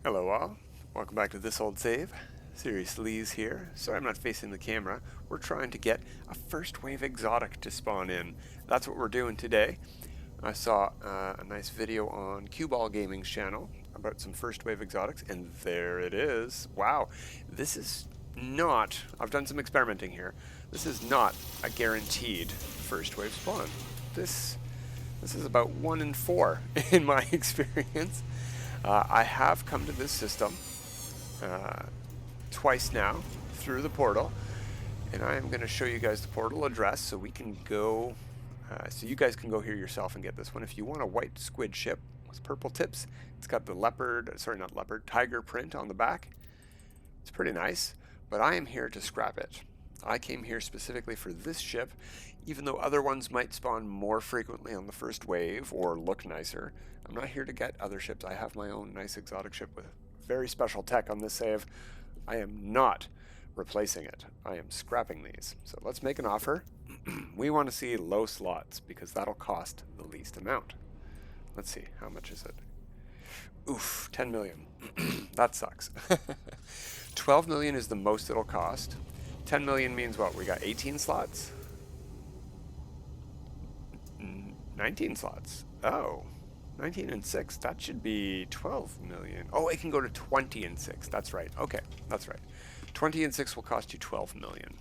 Hello all, welcome back to This Old Save. Serious Lee's here. Sorry I'm not facing the camera. We're trying to get a first wave exotic to spawn in. That's what we're doing today. I saw a nice video on Q-Ball Gaming's channel about some first wave exotics, and there it is. Wow, this is not, I've done some experimenting here, this is not a guaranteed first wave spawn. This is about 1 in 4 in my experience. I have come to this system twice now through the portal, and I am going to show you guys the portal address so we can go, so you guys can go here yourself and get this one. If you want a white squid ship with purple tips, it's got the tiger print on the back. It's pretty nice, but I am here to scrap it. I came here specifically for this ship, even though other ones might spawn more frequently on the first wave or look nicer. I'm not here to get other ships. I have my own nice exotic ship with very special tech on this save. I am not replacing it. I am scrapping these. So let's make an offer. We want to see low slots because that'll cost the least amount. Let's see, how much is it? Oof, 10 million. That sucks. 12 million is the most it'll cost. 10 million means what? We got 18 slots? 19 slots. Oh, 19 and 6. That should be 12 million. Oh, it can go to 20 and 6. That's right. Okay, that's right. 20 and 6 will cost you 12 million.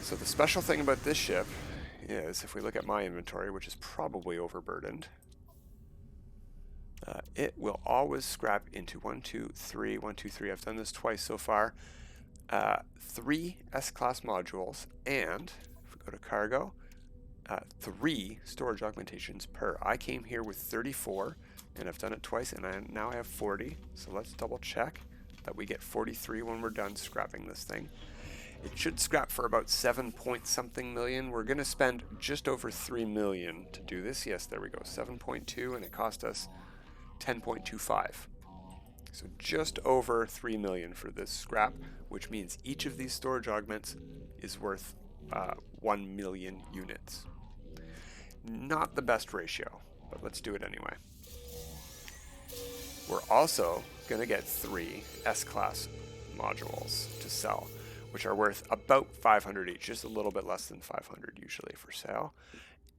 So the special thing about this ship is, if we look at my inventory, which is probably overburdened, it will always scrap into 1, 2, 3, 1, 2, 3. I've done this twice so far. 3 S-class modules, and if we go to cargo, 3 storage augmentations per. I came here with 34, and I've done it twice, and now I have 40. So let's double check that we get 43 when we're done scrapping this thing. It should scrap for about 7 point something million. We're going to spend just over 3 million to do this. Yes, there we go, 7.2, and it cost us 10.25. So just over 3 million for this scrap, which means each of these storage augments is worth 1 million units. Not the best ratio, but let's do it anyway. We're also going to get 3 S-class modules to sell, which are worth about 500 each, just a little bit less than 500 usually for sale,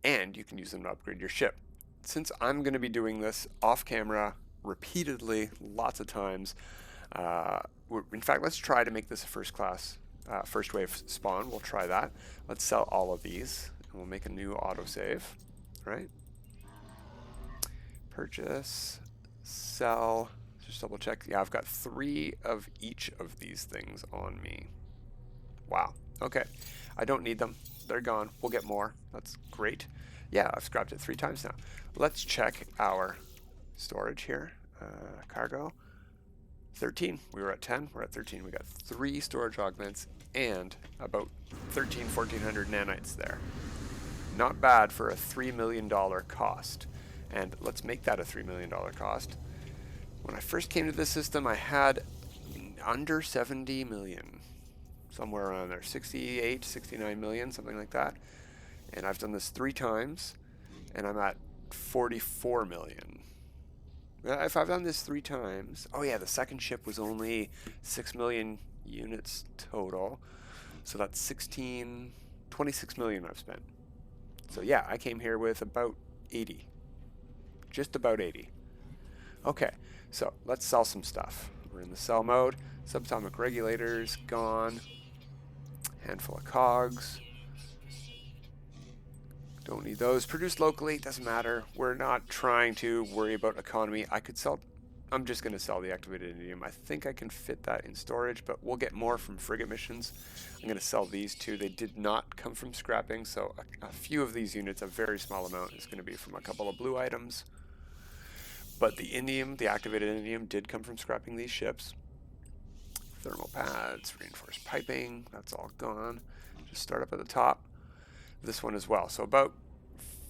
and you can use them to upgrade your ship. Since I'm going to be doing this off camera repeatedly, lots of times, in fact, let's try to make this a first wave spawn. We'll try that. Let's sell all of these, and we'll make a new autosave, right? Purchase, sell, just double check. Yeah, I've got 3 of each of these things on me. Wow, okay. I don't need them. They're gone. We'll get more. That's great. Yeah, I've scrapped it 3 times now. Let's check our storage here. Cargo, 13. We were at 10. We're at 13. We got 3 storage augments and about 1,400 nanites there. Not bad for a $3 million cost. And let's make that a $3 million cost. When I first came to this system, I had under 70 million. Somewhere around there. 68, 69 million, something like that. And I've done this 3 times, and I'm at 44 million. If I've done this 3 times, oh yeah, the second ship was only 6 million units total. So that's 26 million I've spent. So yeah, I came here with about 80. Just about 80. Okay, so let's sell some stuff. We're in the sell mode. Subatomic regulators, gone. Handful of cogs. Don't need those. Produced locally, doesn't matter. We're not trying to worry about economy. I'm just going to sell the activated indium. I think I can fit that in storage, but we'll get more from frigate missions. I'm going to sell these 2. They did not come from scrapping, so a few of these units, a very small amount, is going to be from a couple of blue items. But the indium, the activated indium, did come from scrapping these ships. Thermal pads, reinforced piping, that's all gone. Just start up at the top. This one as well. So about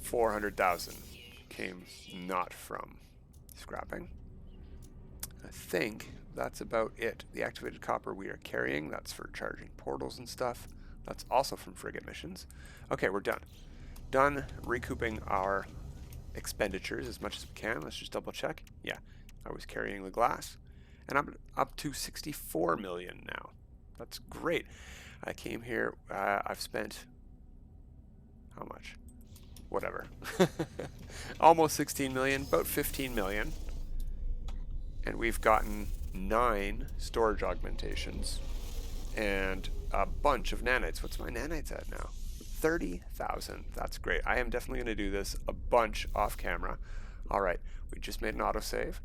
400,000 came not from scrapping. I think that's about it. The activated copper we are carrying, that's for charging portals and stuff. That's also from frigate missions. Okay, we're done. Done recouping our expenditures as much as we can. Let's just double check. Yeah, I was carrying the glass. And I'm up to 64 million now. That's great. I came here, I've spent, how much? Whatever. Almost 16 million, about 15 million. And we've gotten 9 storage augmentations and a bunch of nanites. What's my nanites at now? 30,000. That's great. I am definitely going to do this a bunch off camera. All right, we just made an autosave.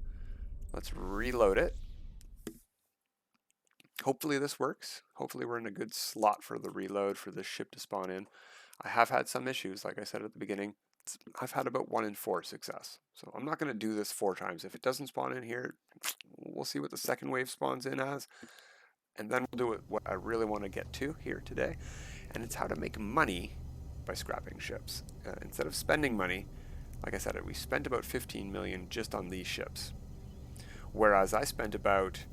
Let's reload it. Hopefully this works. Hopefully we're in a good slot for the reload for this ship to spawn in. I have had some issues, like I said at the beginning. I've had about 1 in 4 success. So I'm not going to do this 4 times. If it doesn't spawn in here, we'll see what the second wave spawns in as. And then we'll do what I really want to get to here today. And it's how to make money by scrapping ships. Instead of spending money, like I said, we spent about 15 million just on these ships. Whereas I spent about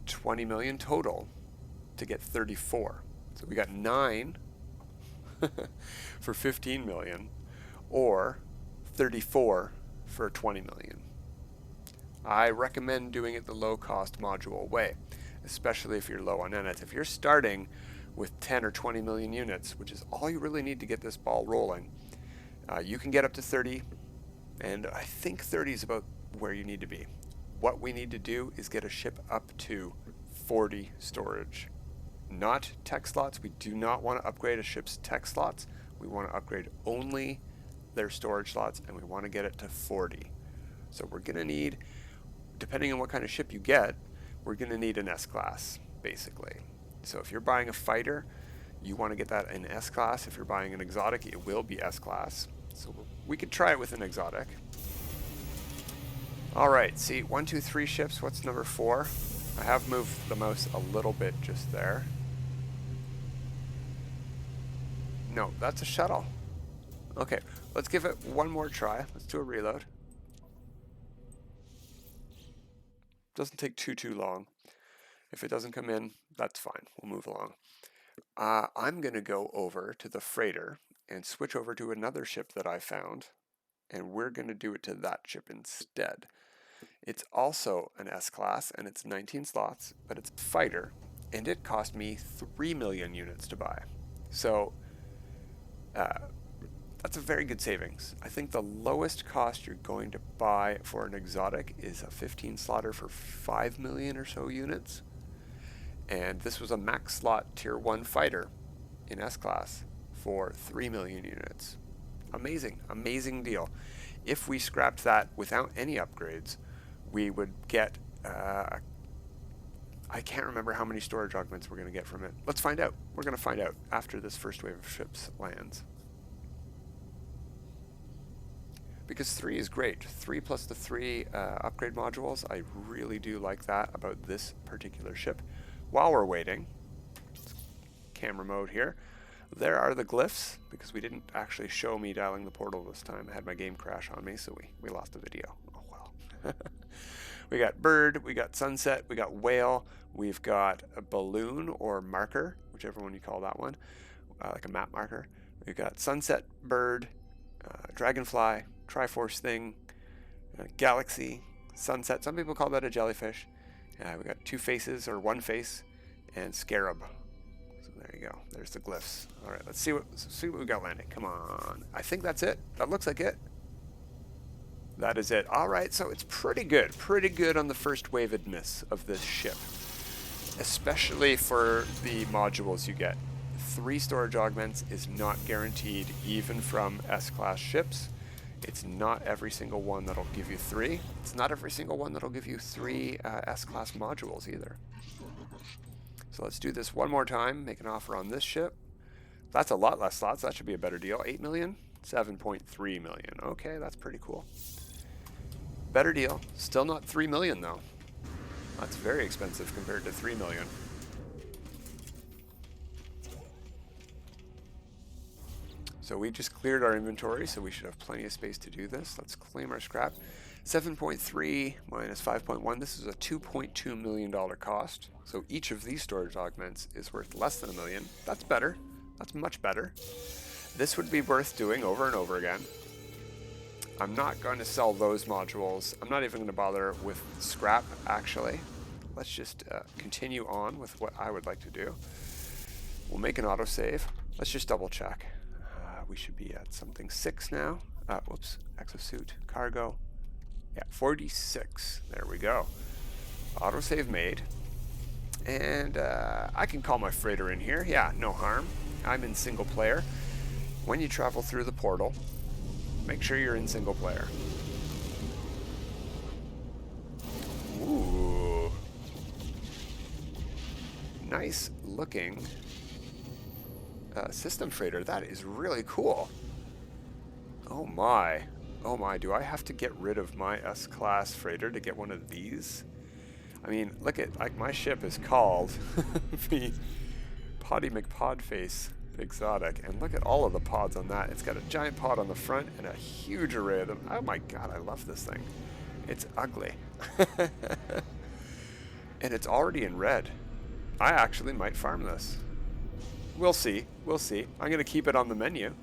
20 million total to get 34. So we got 9 for 15 million or 34 for 20 million. I recommend doing it the low cost module way, especially if you're low on nanites. If you're starting with 10 or 20 million units, which is all you really need to get this ball rolling, you can get up to 30, and I think 30 is about where you need to be. What we need to do is get a ship up to 40 storage. Not tech slots. We do not want to upgrade a ship's tech slots. We want to upgrade only their storage slots, and we want to get it to 40. So we're going to need, depending on what kind of ship you get, we're going to need an S-class, basically. So if you're buying a fighter, you want to get that in S-class. If you're buying an exotic, it will be S-class. So we could try it with an exotic. Alright, see, 1, 2, 3 ships. What's number 4? I have moved the mouse a little bit just there. No, that's a shuttle. Okay, let's give it one more try. Let's do a reload. Doesn't take too long. If it doesn't come in, that's fine. We'll move along. I'm going to go over to the freighter and switch over to another ship that I found, and we're going to do it to that ship instead. It's also an S-class, and it's 19 slots, but it's a fighter, and it cost me 3 million units to buy. So that's a very good savings. I think the lowest cost you're going to buy for an exotic is a 15 slotter for 5 million or so units. And this was a max slot tier 1 fighter in S-class for 3 million units. Amazing, amazing deal. If we scrapped that without any upgrades, we would get, I can't remember how many storage augments we're going to get from it. Let's find out. We're going to find out after this first wave of ships lands. Because 3 is great. 3 plus the 3 upgrade modules, I really do like that about this particular ship. While we're waiting, camera mode here, there are the glyphs, because we didn't actually show me dialing the portal this time. I had my game crash on me, so we lost the video. Oh well. We got bird, we got sunset, we got whale, we've got a balloon or marker, whichever one you call that one, like a map marker. We've got sunset, bird, dragonfly, Triforce thing, galaxy, sunset. Some people call that a jellyfish. We got 2 faces or 1 face, and scarab. So there you go. There's the glyphs. All right, let's see what we got landing. Come on. I think that's it. That looks like it. That is it. All right, so it's pretty good on the first wave of this ship, especially for the modules you get. 3 storage augments is not guaranteed, even from S-class ships. It's not every single one that'll give you 3. It's not every single one that'll give you 3 S-class modules either. So let's do this one more time. Make an offer on this ship. That's a lot less slots. That should be a better deal. 8 million? 7.3 million. Okay, that's pretty cool. Better deal. Still not 3 million though. That's very expensive compared to 3 million. So we just cleared our inventory, so we should have plenty of space to do this. Let's claim our scrap. 7.3 minus 5.1. This is a $2.2 million cost. So each of these storage augments is worth less than $1 million. That's better. That's much better. This would be worth doing over and over again. I'm not going to sell those modules. I'm not even going to bother with scrap, actually. Let's just continue on with what I would like to do. We'll make an autosave. Let's just double check. We should be at something 6 now. Whoops, exosuit, cargo. Yeah, 46. There we go. Autosave made. And I can call my freighter in here. Yeah, no harm. I'm in single player. When you travel through the portal, make sure you're in single player. Ooh. Nice looking system freighter. That is really cool. Oh my. Oh my, do I have to get rid of my S-class freighter to get one of these? I mean, look at, like, my ship is called the Poddy McPodface Exotic, and look at all of the pods on that. It's got a giant pod on the front and a huge array of them. Oh my god, I love this thing. It's ugly. And it's already in red. I actually might farm this. We'll see. We'll see. I'm going to keep it on the menu.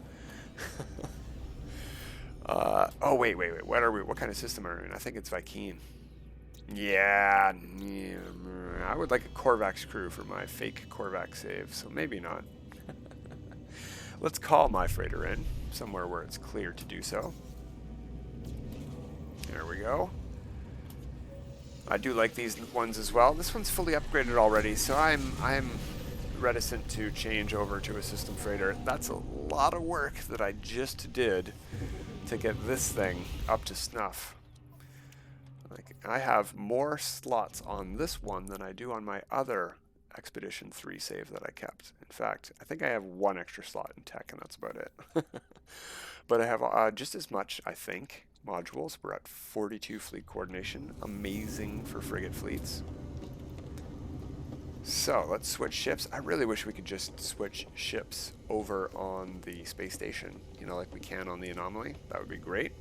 Oh, wait. What are we? What kind of system are we in? I think it's Vy'keen. Yeah, I would like a Korvax crew for my fake Korvax save, so maybe not. Let's call my freighter in, somewhere where it's clear to do so. There we go. I do like these ones as well. This one's fully upgraded already, so I'm reticent to change over to a system freighter. That's a lot of work that I just did to get this thing up to snuff. Like, I have more slots on this one than I do on my other Expedition 3 save that I kept. In fact, I think I have 1 extra slot in tech, and that's about it. But I have just as much, I think, modules. We're at 42 fleet coordination. Amazing for frigate fleets. So let's switch ships. I really wish we could just switch ships over on the space station, you know, like we can on the Anomaly. That would be great.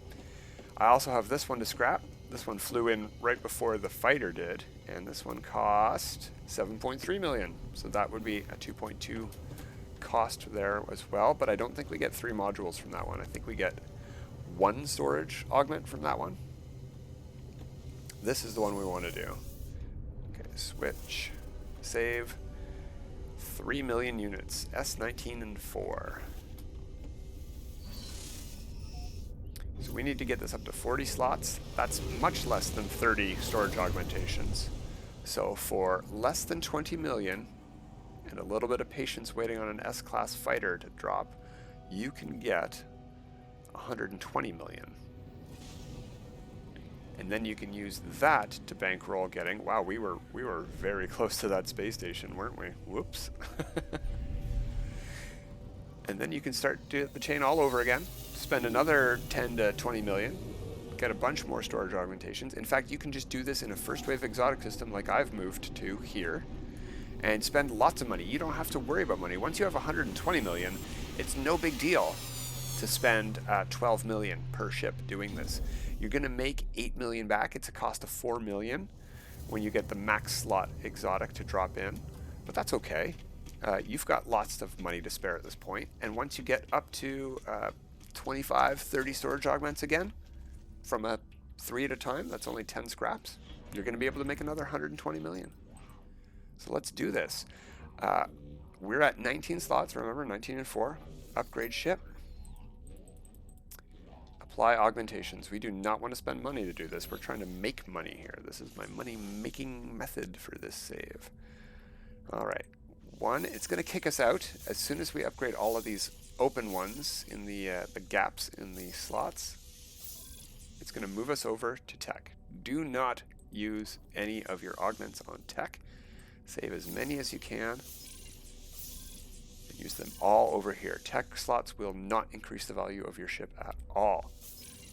I also have this one to scrap. This one flew in right before the fighter did, and this one cost 7.3 million. So that would be a 2.2 cost there as well, but I don't think we get 3 modules from that one. I think we get 1 storage augment from that one. This is the one we want to do. Okay, switch, save, 3 million units, S19 and 4. So we need to get this up to 40 slots. That's much less than 30 storage augmentations. So for less than 20 million and a little bit of patience waiting on an S-class fighter to drop, you can get 120 million. And then you can use that to bankroll getting, wow, we were very close to that space station, weren't we? Whoops. And then you can start the chain all over again, spend another 10 to 20 million, get a bunch more storage augmentations. In fact, you can just do this in a first wave exotic system like I've moved to here, and spend lots of money. You don't have to worry about money. Once you have 120 million, it's no big deal to spend 12 million per ship doing this. You're going to make 8 million back. It's a cost of 4 million when you get the max slot exotic to drop in, but that's okay. You've got lots of money to spare at this point, and once you get up to 25, 30 storage augments again, from a 3 at a time, that's only 10 scraps, you're going to be able to make another 120 million. So let's do this. We're at 19 slots, remember, 19 and 4. Upgrade ship. Apply augmentations. We do not want to spend money to do this. We're trying to make money here. This is my money-making method for this save. All right. 1, it's going to kick us out as soon as we upgrade all of these open ones in the gaps in the slots. It's going to move us over to tech. Do not use any of your augments on tech. Save as many as you can and use them all over here. Tech slots will not increase the value of your ship at all.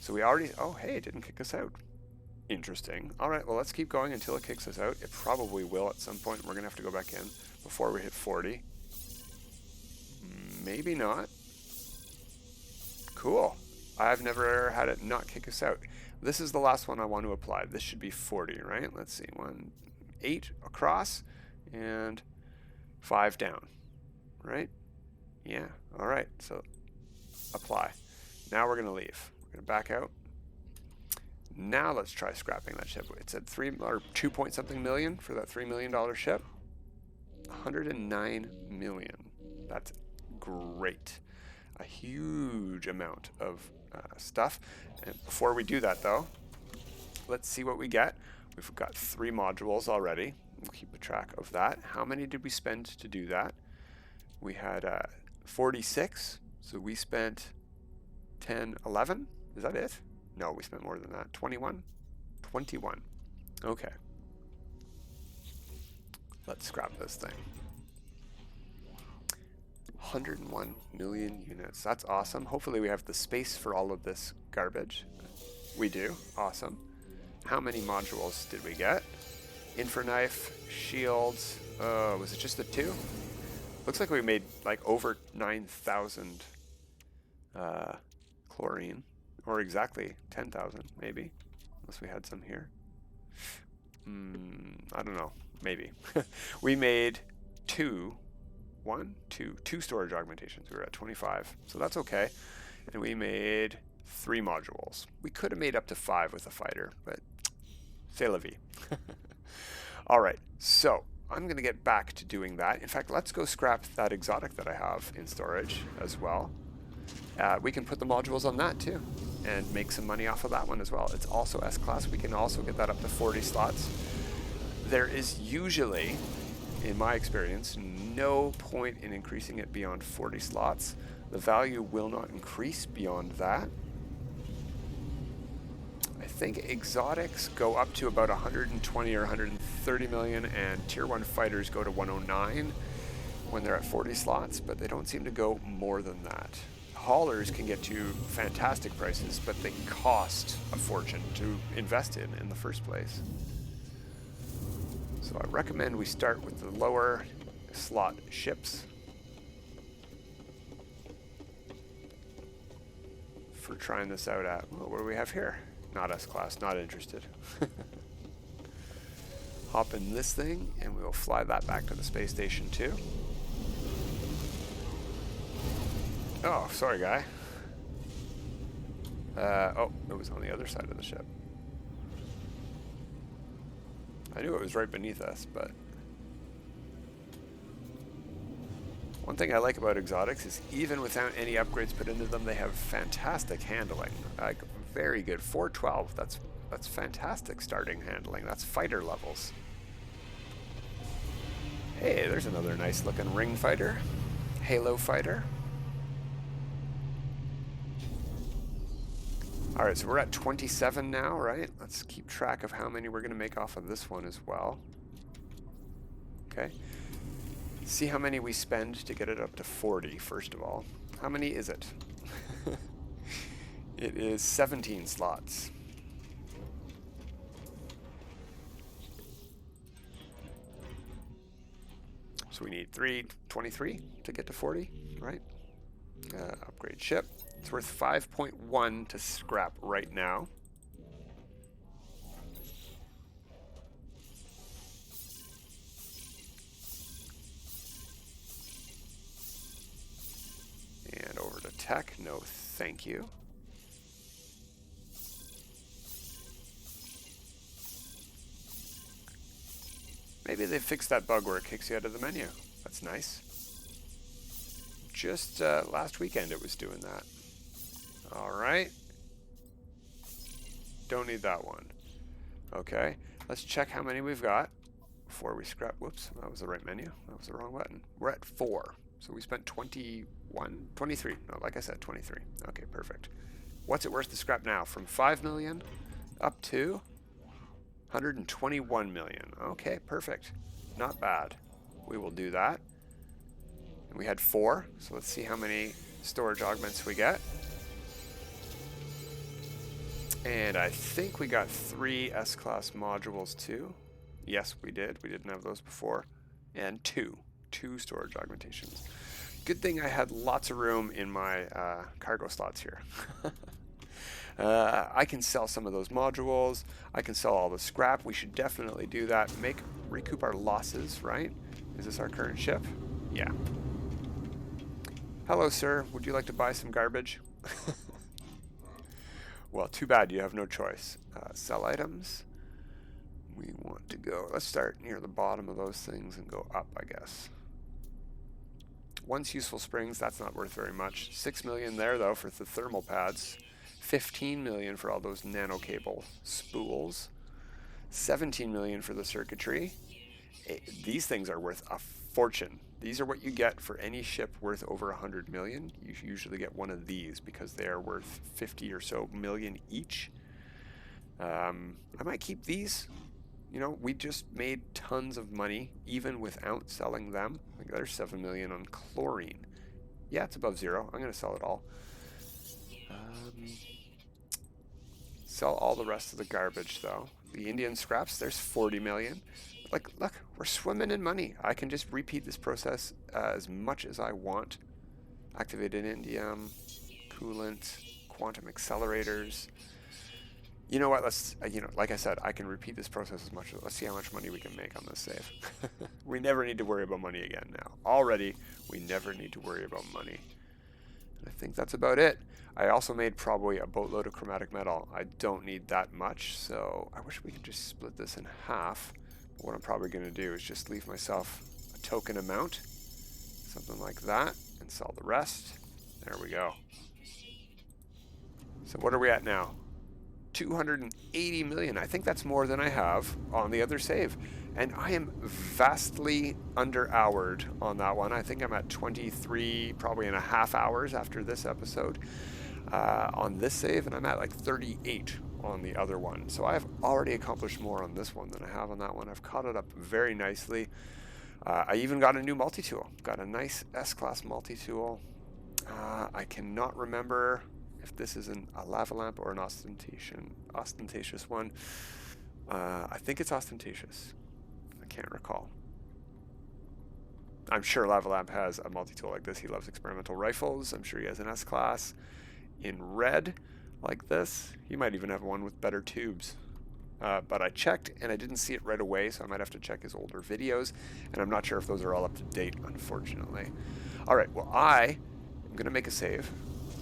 So we already, oh hey, it didn't kick us out. Interesting. All right, well, let's keep going until it kicks us out. It probably will at some point. We're going to have to go back in before we hit 40. Maybe not. Cool. I've never had it not kick us out. This is the last one I want to apply. This should be 40, right? Let's see. 8 across and 5 down, right? Yeah. All right. So apply. Now we're going to leave. We're going to back out. Now let's try scrapping that ship. It said 2 point something million for that $3 million ship. 109 million. That's great. A huge amount of stuff. And before we do that though, let's see what we get. We've got 3 modules already. We'll keep a track of that. How many did we spend to do that? We had 46, so we spent 10, 11. Is that it? No, we spent more than that. 21? 21. Okay. Let's scrap this thing. 101 million units. That's awesome. Hopefully we have the space for all of this garbage. We do. Awesome. How many modules did we get? Infraknife, shields. Was it just the 2? Looks like we made like over 9,000 chlorine, or exactly 10,000 maybe, unless we had some here. I don't know, maybe. We made 2 storage augmentations. We were at 25, so that's okay. And we made 3 modules. We could have made up to 5 with a fighter, but c'est la vie. All right, so I'm going to get back to doing that. In fact, let's go scrap that exotic that I have in storage as well. We can put the modules on that too and make some money off of that one as well. It's also S-Class. We can also get that up to 40 slots. There is usually, in my experience, no point in increasing it beyond 40 slots. The value will not increase beyond that. I think exotics go up to about 120 or 130 million, and tier 1 fighters go to 109 when they're at 40 slots, but they don't seem to go more than that. Haulers can get to fantastic prices, but they cost a fortune to invest in the first place. So I recommend we start with the lower slot ships for trying this out at. Well, what do we have here? Not S-Class, not interested. Hop in this thing and we will fly that back to the space station too. Oh, sorry guy. Oh, it was on the other side of the ship. I knew it was right beneath us, but one thing I like about exotics is even without any upgrades put into them, they have fantastic handling. Like very good. 412, that's fantastic starting handling. That's fighter levels. Hey, there's another nice looking ring fighter. Halo fighter. Alright, so we're at 27 now, right? Let's keep track of how many we're going to make off of this one as well. Okay. See how many we spend to get it up to 40, first of all. How many is it? It is 17 slots. So we need 23 to get to 40, right? Upgrade ship. It's worth 5.1 to scrap right now. And over to tech. No, thank you. Maybe they fixed that bug where it kicks you out of the menu. That's nice. Just last weekend it was doing that. Alright. Don't need that one. Okay. Let's check how many we've got before we scrap. Whoops, that was the right menu. That was the wrong button. We're at 4. So we spent 21, 23. No, like I said, 23. Okay, perfect. What's it worth to scrap now? From 5 million up to 121 million. Okay, perfect. Not bad. We will do that. And we had 4, so let's see how many storage augments we get. And I think we got 3 S-Class modules too. Yes, we did. We didn't have those before. And 2 storage augmentations. Good thing I had lots of room in my cargo slots here. I can sell some of those modules. I can sell all the scrap. We should definitely do that. Recoup our losses, right? Is this our current ship? Yeah. Hello, sir. Would you like to buy some garbage? Well, too bad. You have no choice. Sell items. We want to go, let's start near the bottom of those things and go up, I guess. Once useful springs, that's not worth very much. 6 million there though for the thermal pads. 15 million for all those nano cable spools. 17 million for the circuitry. These things are worth a fortune. These are what you get for any ship worth over 100 million. You usually get one of these because they are worth 50 or so million each. I might keep these. You know, we just made tons of money even without selling them. Like there's 7 million on chlorine. Yeah, it's above zero. I'm going to sell it all. Sell all the rest of the garbage though. The Indian scraps, there's 40 million. Like, look, we're swimming in money. I can just repeat this process as much as I want. Activated indium, coolant, quantum accelerators. You know what, let's, like I said, I can repeat this process as much as, let's see how much money we can make on this save. We never need to worry about money again now. Already, we never need to worry about money. And I think that's about it. I also made probably a boatload of chromatic metal. I don't need that much, so I wish we could just split this in half. But what I'm probably going to do is just leave myself a token amount, something like that, and sell the rest. There we go. So what are we at now? 280 million. I think that's more than I have on the other save. And I am vastly under-houred on that one. I think I'm at 23, probably and a half hours after this episode on this save, and I'm at like 38 on the other one. So I've already accomplished more on this one than I have on that one. I've caught it up very nicely. I even got a new multi-tool. Got a nice S-Class multi-tool. I cannot remember if this is a lava lamp or an ostentatious one. I think it's ostentatious. I can't recall. I'm sure Lava Lamp has a multi-tool like this. He loves experimental rifles. I'm sure he has an S-Class in red like this. He might even have one with better tubes. But I checked and I didn't see it right away, so I might have to check his older videos. And I'm not sure if those are all up to date, unfortunately. All right, well, I am going to make a save.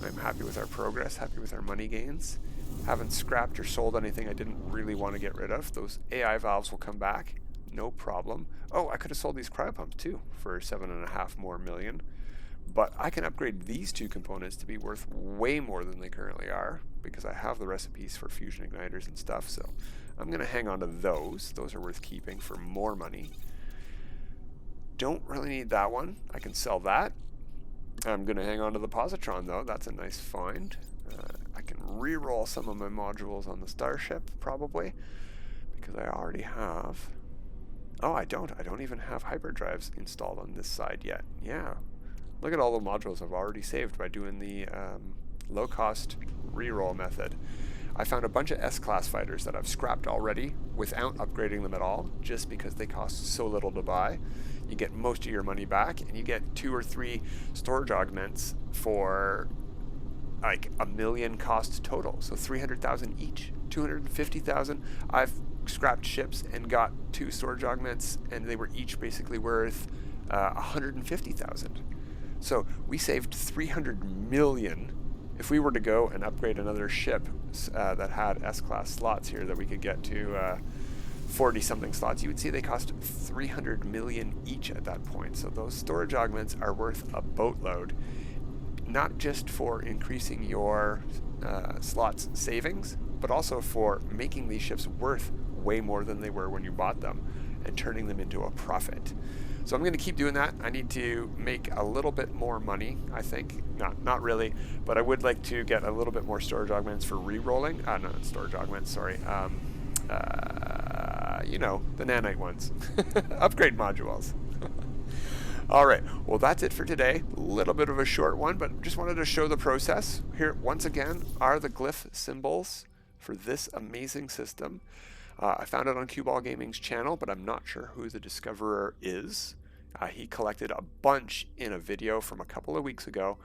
I'm happy with our progress, happy with our money gains. Haven't scrapped or sold anything I didn't really want to get rid of. Those AI valves will come back, no problem. Oh, I could have sold these cryopumps too for 7.5 more million. But I can upgrade these two components to be worth way more than they currently are because I have the recipes for fusion igniters and stuff. So I'm going to hang on to those. Those are worth keeping for more money. Don't really need that one. I can sell that. I'm going to hang on to the positron though. That's a nice find. I can re-roll some of my modules on the Starship probably because I already have. Oh, I don't even have hyperdrives installed on this side yet. Yeah. Look at all the modules I've already saved by doing the low-cost re-roll method. I found a bunch of S-Class fighters that I've scrapped already without upgrading them at all, just because they cost so little to buy. You get most of your money back, and you get 2 or 3 storage augments for like $1 million cost total, so 300,000 each, 250,000. I've scrapped ships and got 2 storage augments, and they were each basically worth 150,000. So we saved 300 million. If we were to go and upgrade another ship that had S-Class slots here that we could get to 40-something slots, you would see they cost 300 million each at that point. So those storage augments are worth a boatload, not just for increasing your slots savings, but also for making these ships worth way more than they were when you bought them and turning them into a profit. So I'm going to keep doing that. I need to make a little bit more money, I think. Not really, but I would like to get a little bit more storage augments for re-rolling. No, not storage augments, sorry. You know, the nanite ones. Upgrade modules. All right, well, that's it for today. A little bit of a short one, but just wanted to show the process. Here, once again, are the glyph symbols for this amazing system. I found it on Cue Ball Gaming's channel, but I'm not sure who the discoverer is. He collected a bunch in a video from a couple of weeks ago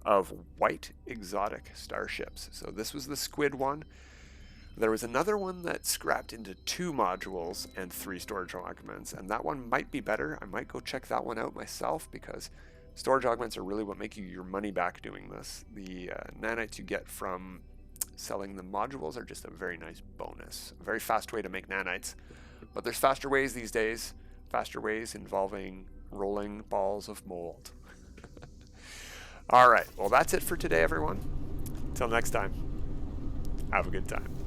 of white exotic starships. So this was the squid one. There was another one that scrapped into 2 modules and 3 storage augments, and that one might be better. I might go check that one out myself because storage augments are really what make you your money back doing this. The nanites you get from selling the modules are just a very nice bonus. A very fast way to make nanites. But there's faster ways these days. Faster ways involving rolling balls of mold. All right, well, that's it for today, everyone. Until next time, have a good time.